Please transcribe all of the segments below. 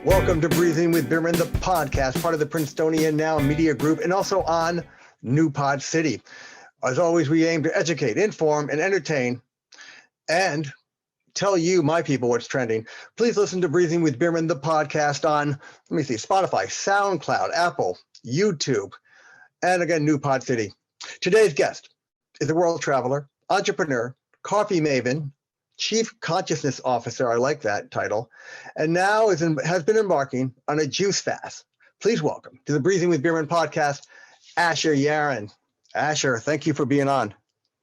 Welcome to Breezin with Bierman, the podcast, part of the Princetonian Now Media Group, and also on New Pod City. As always, we aim to educate, inform, and entertain, and tell you, my people, what's trending. Please listen to Breezin with Bierman, the podcast on, Spotify, SoundCloud, Apple, YouTube, and again, New Pod City. Today's guest is a world traveler, entrepreneur, coffee maven, Chief Consciousness Officer, I like that title, and now has been embarking on a juice fast. Please welcome to the Breezin with Bierman podcast, Asher Yaron. Asher, thank you for being on.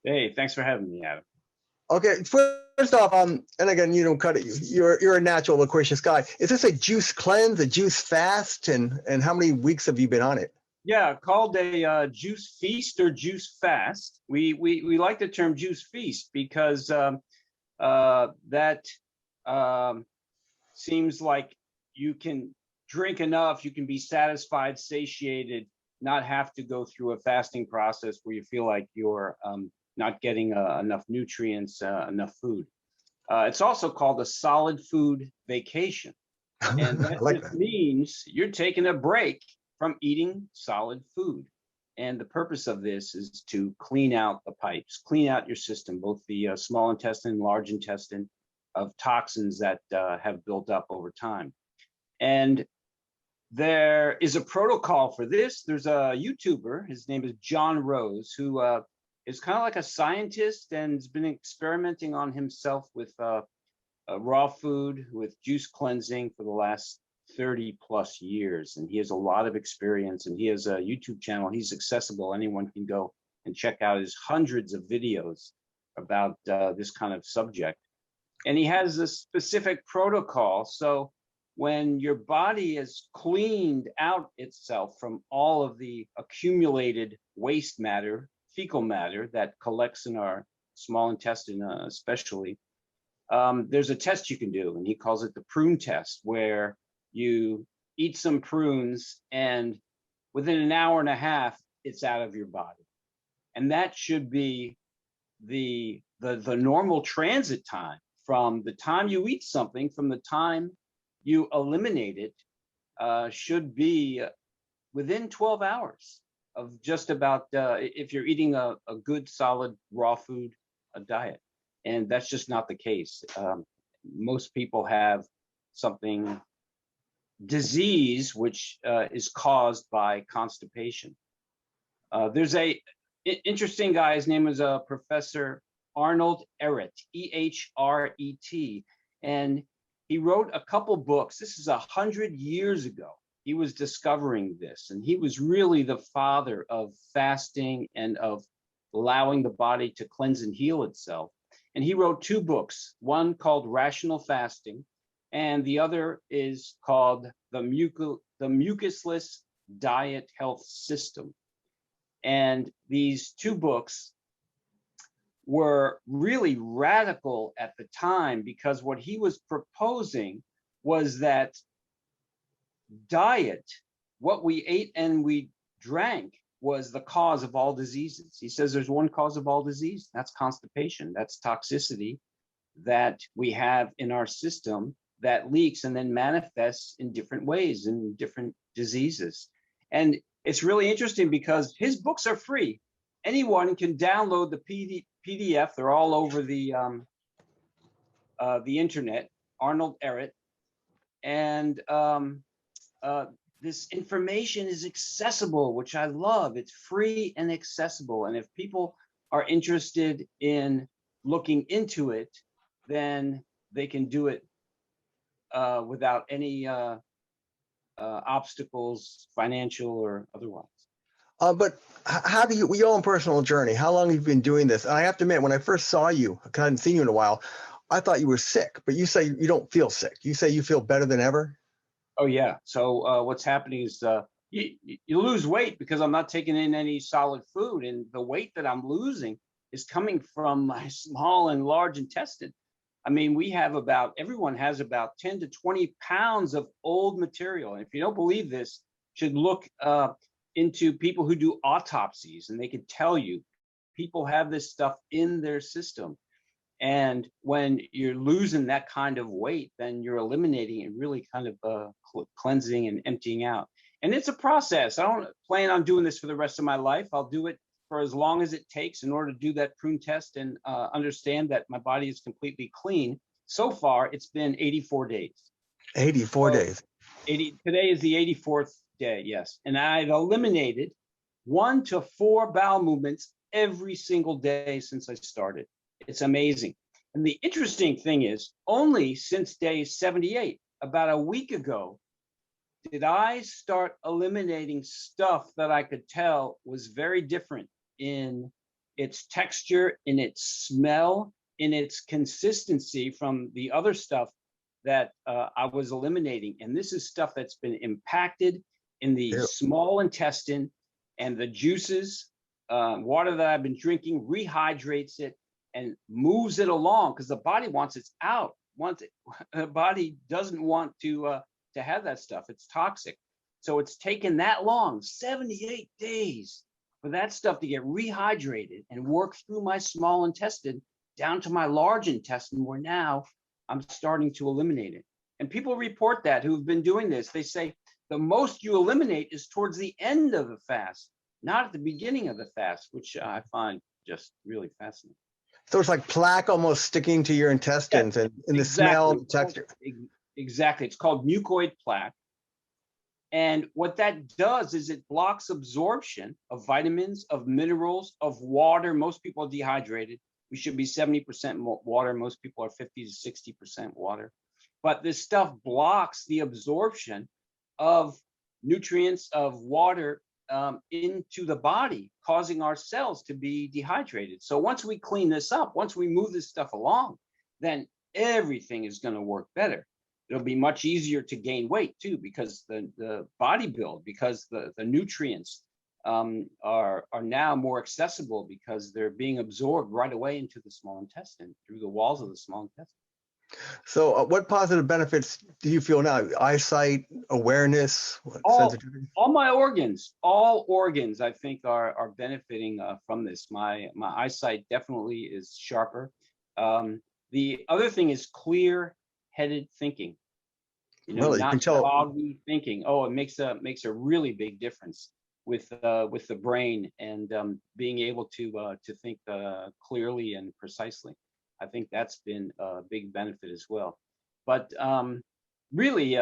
Hey, thanks for having me, Adam. Okay, first off, and again, you don't cut it. You're a natural, loquacious guy. Is this a juice cleanse, a juice fast, and how many weeks have you been on it? Yeah, called a juice feast or juice fast. We like the term juice feast because that seems like you can drink enough, you can be satisfied, satiated, not have to go through a fasting process where you feel like you're not getting enough nutrients, enough food. It's also called a solid food vacation. And that like just means you're taking a break from eating solid food. And the purpose of this is to clean out the pipes, clean out your system, both the small intestine and large intestine, of toxins that have built up over time. And there is a protocol for this. There's a YouTuber, his name is John Rose, who is kind of like a scientist and has been experimenting on himself with raw food, with juice cleansing for the last 30 plus years, and he has a lot of experience, and he has a YouTube channel. He's accessible. Anyone can go and check out his hundreds of videos about this kind of subject. And he has a specific protocol. So when your body has cleaned out itself from all of the accumulated waste matter, fecal matter that collects in our small intestine especially, there's a test you can do, and he calls it the prune test, where you eat some prunes and within an hour and a half, it's out of your body. And that should be the normal transit time from the time you eat something, from the time you eliminate it, should be within 12 hours of just about, if you're eating a good, solid, raw food diet. And that's just not the case. Most people have something, disease, which is caused by constipation. There's a interesting guy, his name is Professor Arnold Ehret, E-H-R-E-T, and he wrote a couple books. This is 100 years ago. He was discovering this, and he was really the father of fasting and of allowing the body to cleanse and heal itself. And he wrote two books, one called Rational Fasting, and the other is called the Mucusless Diet Health System. And these two books were really radical at the time, because what he was proposing was that diet, what we ate and we drank, was the cause of all diseases. He says there's one cause of all disease, that's constipation, that's toxicity that we have in our system that leaks and then manifests in different ways in different diseases. And it's really interesting because his books are free. Anyone can download the PDF. They're all over the internet, Arnold Ehret. And this information is accessible, which I love. It's free and accessible. And if people are interested in looking into it, then they can do it without any obstacles, financial or otherwise. But how do you, your own personal journey, how long have you been doing this? And I have to admit, when I first saw you, I hadn't seen you in a while, I thought you were sick, but you say you don't feel sick. You say you feel better than ever? Oh, yeah. So what's happening is you lose weight because I'm not taking in any solid food. And the weight that I'm losing is coming from my small and large intestine. I mean, everyone has about 10 to 20 pounds of old material. And if you don't believe this, you should look into people who do autopsies, and they can tell you people have this stuff in their system. And when you're losing that kind of weight, then you're eliminating and really kind of cleansing and emptying out. And it's a process. I don't plan on doing this for the rest of my life. I'll do it for as long as it takes in order to do that prune test and understand that my body is completely clean. So far, it's been 84 days. 84 days. Today is the 84th day, yes. And I've eliminated 1 to 4 bowel movements every single day since I started. It's amazing. And the interesting thing is, only since day 78, about a week ago, did I start eliminating stuff that I could tell was very different in its texture, in its smell, in its consistency from the other stuff that I was eliminating. And this is stuff that's been impacted in the small intestine, and the juices, water that I've been drinking rehydrates it and moves it along, because the body wants it out. The body doesn't want to have that stuff. It's toxic. So it's taken that long, 78 days, for that stuff to get rehydrated and work through my small intestine down to my large intestine, where now I'm starting to eliminate it. And people report that who've been doing this. They say the most you eliminate is towards the end of the fast, not at the beginning of the fast, which I find just really fascinating. So it's like plaque almost sticking to your intestines, and in the smell, the texture. Exactly. It's called mucoid plaque. And what that does is it blocks absorption of vitamins, of minerals, of water. Most people are dehydrated. We should be 70% water. Most people are 50 to 60% water. But this stuff blocks the absorption of nutrients, of water into the body, causing our cells to be dehydrated. So once we clean this up, once we move this stuff along, then everything is going to work better. It'll be much easier to gain weight too, because the body build, because the nutrients are now more accessible, because they're being absorbed right away into the small intestine through the walls of the small intestine. So what positive benefits do you feel now? Eyesight, awareness, sensitivity? All my organs, all organs, I think are benefiting from this. My eyesight definitely is sharper. The other thing is clear-headed thinking. Really? Not You can tell. foggy thinking. Oh, it makes a really big difference with the brain and being able to think clearly and precisely. I think that's been a big benefit as well. But really,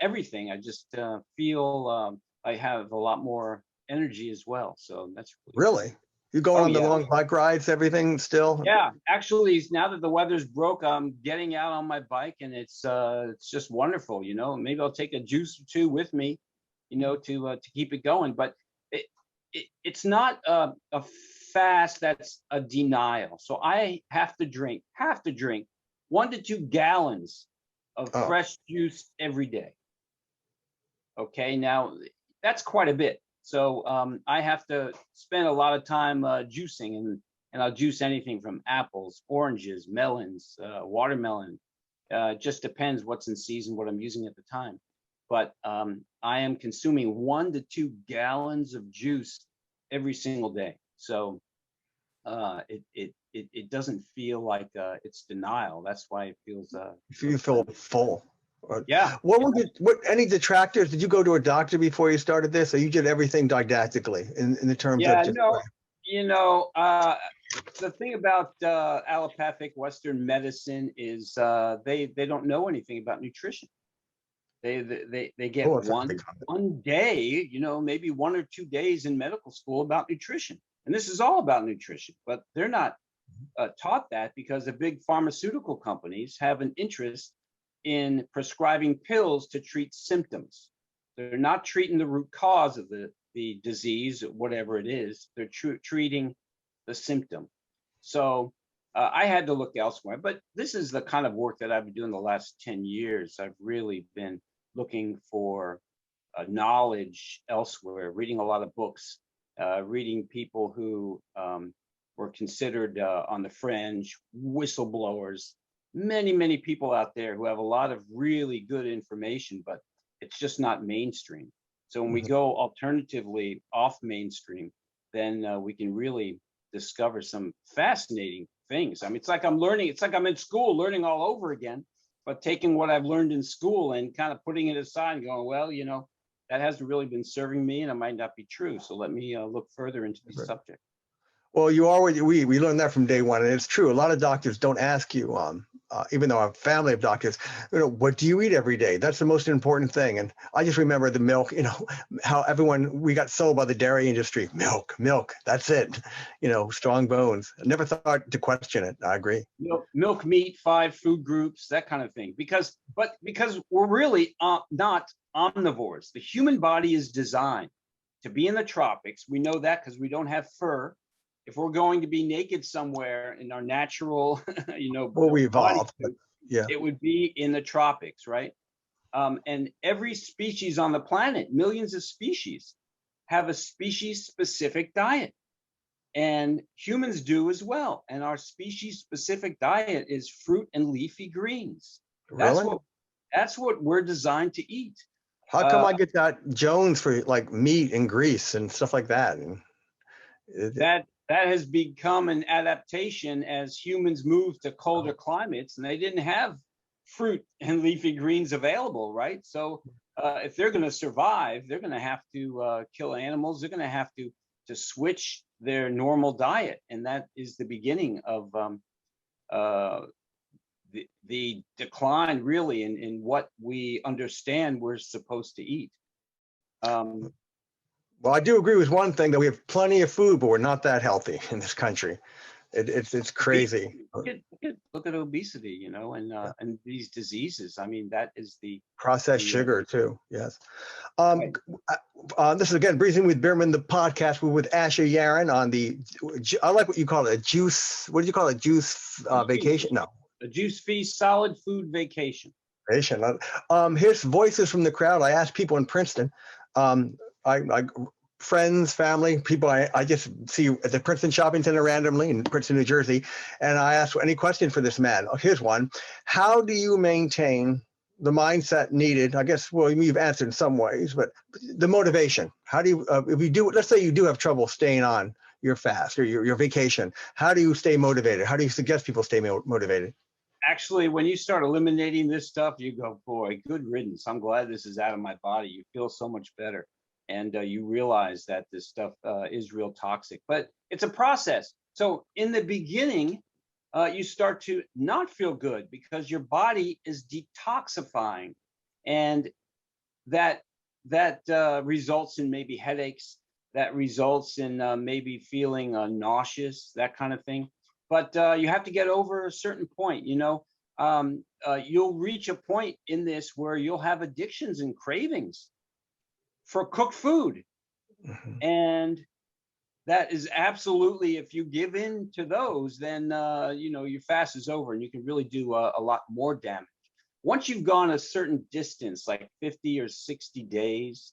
everything, I just feel I have a lot more energy as well. So that's really. You go on the long bike rides, everything still? Yeah, actually, now that the weather's broke, I'm getting out on my bike, and it's just wonderful. Maybe I'll take a juice or two with me, to keep it going. But it's not a fast that's a denial. So I have to drink 1 to 2 gallons of fresh juice every day. Okay, now that's quite a bit. So I have to spend a lot of time juicing, and I'll juice anything from apples, oranges, melons, watermelon. Just depends what's in season, what I'm using at the time. But I am consuming 1 to 2 gallons of juice every single day. So it doesn't feel like it's denial. That's why it feels. You feel full. Yeah. What any detractors? Did you go to a doctor before you started this, or you did everything didactically in the terms of just? The thing about allopathic Western medicine is they don't know anything about nutrition. They get one day, maybe 1 or 2 days in medical school about nutrition, and this is all about nutrition. But they're not taught that, because the big pharmaceutical companies have an interest in prescribing pills to treat symptoms. They're not treating the root cause of the disease, whatever it is. They're treating the symptom. So I had to look elsewhere. But this is the kind of work that I've been doing the last 10 years. I've really been looking for knowledge elsewhere, reading a lot of books, reading people who were considered on the fringe, whistleblowers, many people out there who have a lot of really good information, but it's just not mainstream. So when we go alternatively off mainstream, then we can really discover some fascinating things. I mean, it's like I'm learning, it's like I'm in school learning all over again, but taking what I've learned in school and kind of putting it aside and going, well, you know, that hasn't really been serving me and it might not be true. So let me look further into the subject. Well, you are what we learned that from day one, and it's true. A lot of doctors don't ask you, even though I'm a family of doctors, you know, what do you eat every day? That's the most important thing. And I just remember the milk, you know, how we got sold by the dairy industry. Milk, that's it. You know, strong bones. I never thought to question it. I agree. Milk, meat, 5 food groups, that kind of thing. Because we're really not omnivores. The human body is designed to be in the tropics. We know that because we don't have fur. If we're going to be naked somewhere in our natural, you know, well, we evolved, but yeah, it would be in the tropics, right? And every species on the planet, millions of species, have a species-specific diet, and humans do as well. And our species-specific diet is fruit and leafy greens. really. That's what we're designed to eat. How come I get that Jones for like meat and grease and stuff like that? And that has become an adaptation as humans move to colder climates, and they didn't have fruit and leafy greens available, right? So if they're going to survive, they're going to have to kill animals. They're going to have to switch their normal diet, and that is the beginning of the decline, really, in what we understand we're supposed to eat. Well, I do agree with one thing, that we have plenty of food, but we're not that healthy in this country. It's crazy. Look at obesity, you know, and these diseases. I mean, that is the processed sugar too. Yes. This is again Breezin with Bierman, the podcast. We're with Asher Yaron on the, I like what you call it, a juice. What did you call it? Juice vacation? No. A juice feast, solid food vacation. Here's voices from the crowd. I asked people in Princeton. I friends, family, people I just see at the Princeton Shopping Center randomly in Princeton, New Jersey. And I asked any question for this man. Oh, here's one. How do you maintain the mindset needed? I guess, well, you've answered in some ways, but the motivation. How do you, if you do, let's say you do have trouble staying on your fast or your vacation, how do you stay motivated? How do you suggest people stay motivated? Actually, when you start eliminating this stuff, you go, boy, good riddance. I'm glad this is out of my body. You feel so much better. And you realize that this stuff is real toxic, but it's a process. So in the beginning, you start to not feel good because your body is detoxifying, and that results in maybe headaches, that results in maybe feeling nauseous, that kind of thing. But you have to get over a certain point, you know. You'll reach a point in this where you'll have addictions and cravings for cooked food. Mm-hmm. And that is absolutely, if you give in to those, then you know, your fast is over and you can really do a lot more damage. Once you've gone a certain distance, like 50 or 60 days,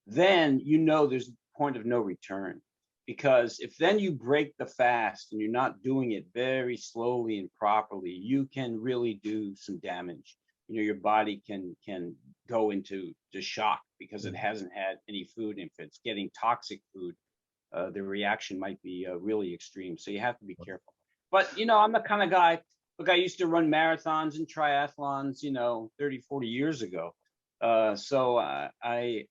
then you know there's a point of no return. Because if then you break the fast and you're not doing it very slowly and properly, you can really do some damage. You know, your body can go into shock because it hasn't had any food. If it's getting toxic food, the reaction might be really extreme. So you have to be careful. But, you know, I'm the kind of guy, look, I used to run marathons and triathlons, you know, 30, 40 years ago. So I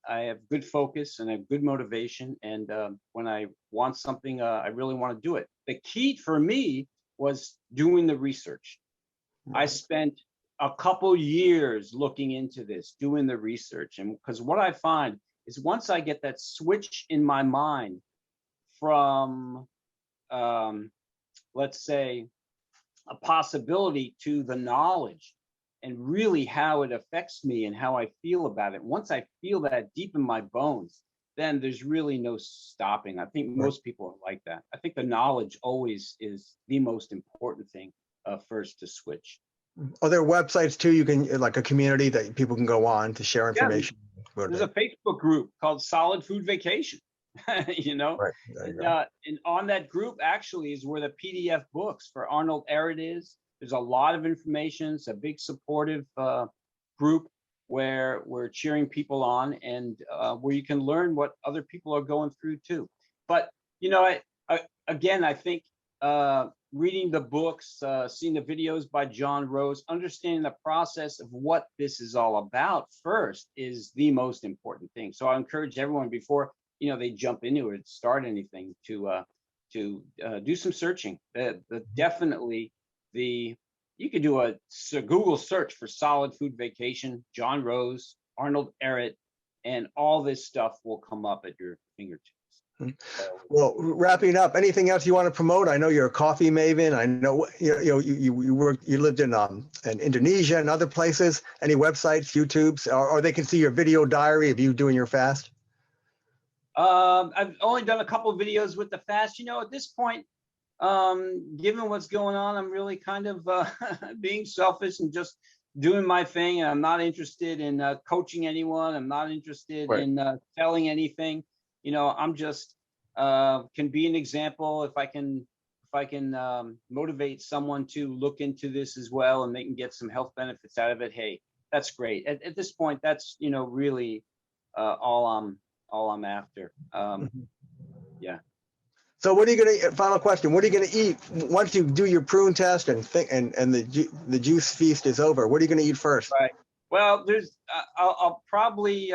have good focus and I have good motivation. And when I want something, I really want to do it. The key for me was doing the research. I spent a couple years looking into this, doing the research. And because what I find is once I get that switch in my mind from, let's say, a possibility to the knowledge and really how it affects me and how I feel about it. Once I feel that deep in my bones, then there's really no stopping. I think most people are like that. I think the knowledge always is the most important thing first to switch. Are there websites too? You can, like a community that people can go on to share information? Yeah, there's a Facebook group called Solid Food Vacation, you know? Right. And on that group actually is where the PDF books for Arnold Ehret is. There's a lot of information. It's a big supportive group where we're cheering people on and where you can learn what other people are going through too. But, you know, again, I think reading the books, seeing the videos by John Rose, understanding the process of what this is all about first is the most important thing. So I encourage everyone before they jump into it, start anything, to do some searching. Definitely you could do a Google search for solid food vacation, John Rose, Arnold Ehret, and all this stuff will come up at your fingertips. Well, wrapping up, anything else you want to promote? I know you're a coffee maven. I know you lived in Indonesia and other places. Any websites, YouTubes, or they can see your video diary of you doing your fast? I've only done a couple of videos with the fast. At this point, given what's going on, I'm really kind of being selfish and just doing my thing. And I'm not interested in coaching anyone. I'm not interested in selling anything. I'm just can be an example. If I can motivate someone to look into this as well, and they can get some health benefits out of it, hey, that's great. At this point, that's really all I'm after. Yeah. So what are you gonna? Final question: what are you gonna eat once you do your prune test and the juice feast is over? What are you gonna eat first? Right. Well, I'll probably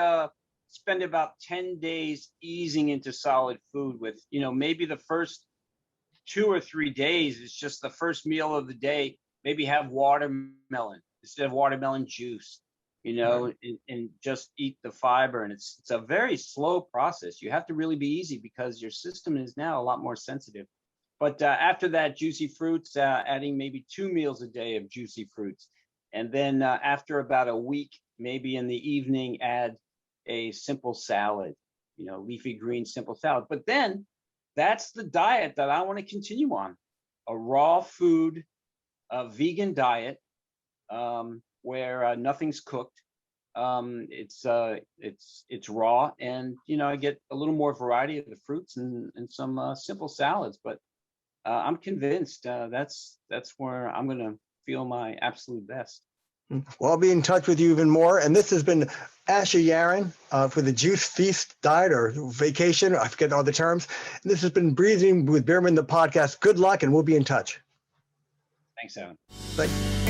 spend about 10 days easing into solid food with, maybe the first 2 or 3 days is just the first meal of the day. Maybe have watermelon instead of watermelon juice, and just eat the fiber. And it's a very slow process. You have to really be easy because your system is now a lot more sensitive. But after that, juicy fruits, adding maybe 2 meals a day of juicy fruits. And then after about a week, maybe in the evening, add a simple salad, leafy green simple salad. But then that's the diet that I want to continue on, a raw food, vegan diet, where nothing's cooked. It's raw, and I get a little more variety of the fruits and some simple salads. But I'm convinced that's where I'm going to feel my absolute best. Well, I'll be in touch with you even more. And this has been Asher Yaron for the Juice Feast Diet or Vacation. I forget all the terms. And this has been Breezin with Bierman, the podcast. Good luck, and we'll be in touch. Thanks, Evan. Thanks.